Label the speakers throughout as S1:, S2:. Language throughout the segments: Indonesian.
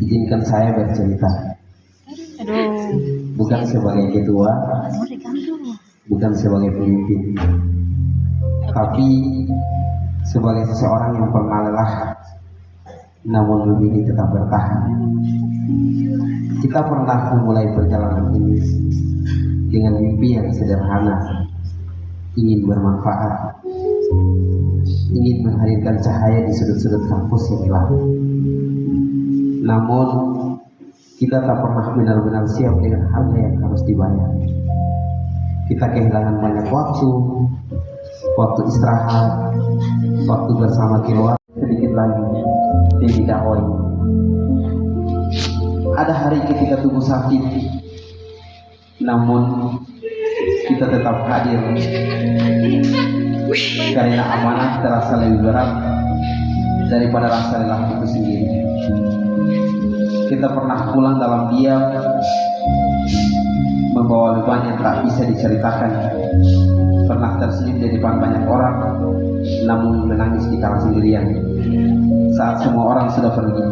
S1: Izinkan saya bercerita. Bukan sebagai ketua, bukan sebagai pemimpin, tapi sebagai seseorang yang pernah lelah namun memilih tetap bertahan. Kita pernah memulai perjalanan ini dengan mimpi yang sederhana, ingin bermanfaat, ingin menghadirkan cahaya di sudut-sudut kampus yang gelap. Namun kita tak pernah benar-benar siap dengan harga yang harus dibayar. Kita kehilangan banyak waktu istirahat, waktu bersama keluarga. Sedikit lagi demi dakwah ini. Ada hari ketika tubuh sakit, namun kita tetap hadir karena amanah terasa lebih berat daripada rasa lelah itu sendiri. Kita pernah pulang dalam diam, membawa beban yang tak bisa diceritakan. Pernah tersenyum di depan banyak orang, namun menangis di kala sendirian saat semua orang sudah pergi.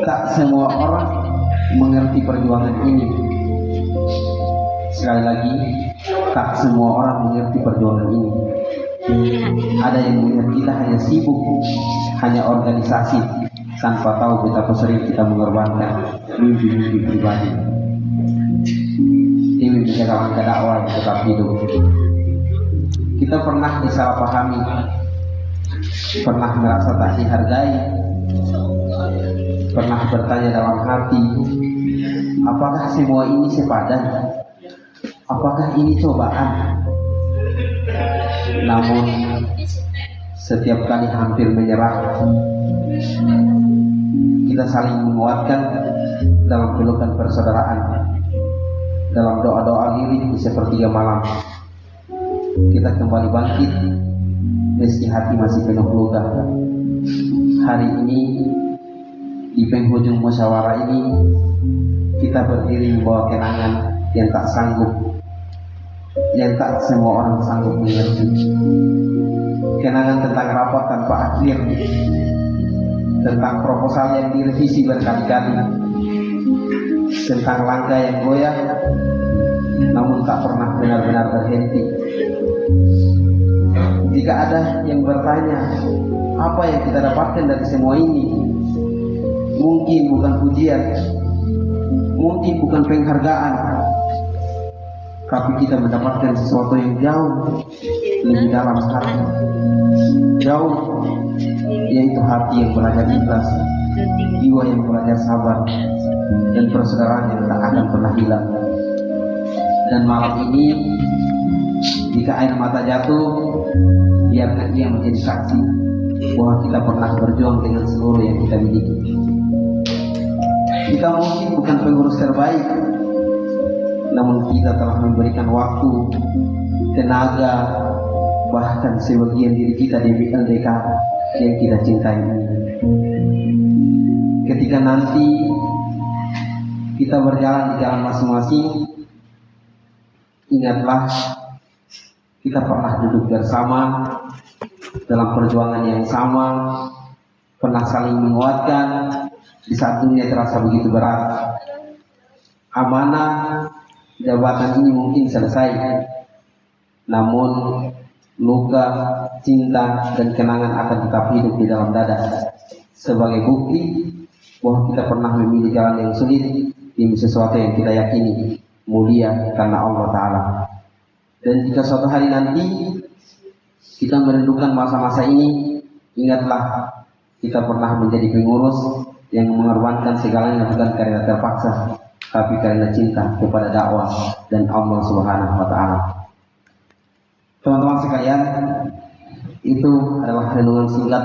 S1: Tak semua orang mengerti perjuangan ini. Sekali lagi, tak semua orang mengerti perjuangan ini. Ada yang melihat kita hanya sibuk, hanya organisasi, tanpa tahu betapa sering kita mengorbankan mimpi-mimpi pribadi demi menjaga langkah dakwah yang tetap hidup. Kita pernah disalahpahami, pernah merasa tak dihargai, pernah bertanya dalam hati, apakah semua ini sepadan? Apakah ini cobaan? Namun setiap kali hampir menyerah, kita saling menguatkan dalam pelukan persaudaraan, dalam doa-doa lirik di sepertiga malam. Kita kembali bangkit meski hati masih penuh luka. Hari ini di penghujung musyawarah ini, kita berdiri membawa kenangan yang tak sanggup, yang tak semua orang sanggup mengerti. Kenangan tentang rapat tanpa akhir, tentang proposal yang direvisi berkali-kali, tentang langkah yang goyah namun tak pernah benar-benar berhenti. Jika ada yang bertanya, apa yang kita dapatkan dari semua ini? Mungkin bukan pujian, mungkin bukan penghargaan, tapi kita mendapatkan sesuatu yang jauh lebih dalam hati, jauh, yaitu hati yang belajar ikhlas, jiwa yang belajar sabar, dan persaudaraan yang tak akan pernah hilang. Dan malam ini, jika air mata jatuh, biarkan ia menjadi saksi bahwa kita pernah berjuang dengan seluruh yang kita miliki. Kita mungkin bukan pengurus terbaik, namun kita telah memberikan waktu, tenaga, bahkan sebagian diri kita demi LDK yang kita cintai. Ketika nanti kita berjalan di jalan masing-masing, ingatlah kita pernah duduk bersama dalam perjuangan yang sama, pernah saling menguatkan di saat dunia terasa begitu berat. Amanah jabatan ini mungkin selesai, namun luka, cinta, dan kenangan akan tetap hidup di dalam dada sebagai bukti bahwa kita pernah memilih jalan yang sulit demi sesuatu yang kita yakini mulia karena Allah Ta'ala. Dan jika suatu hari nanti kita merindukan masa-masa ini, ingatlah kita pernah menjadi pengurus yang mengorbankan segalanya bukan karena terpaksa, tapi karena cinta kepada dakwah dan Allah Subhanahu wa Ta'ala. Teman-teman sekalian, itu adalah renungan singkat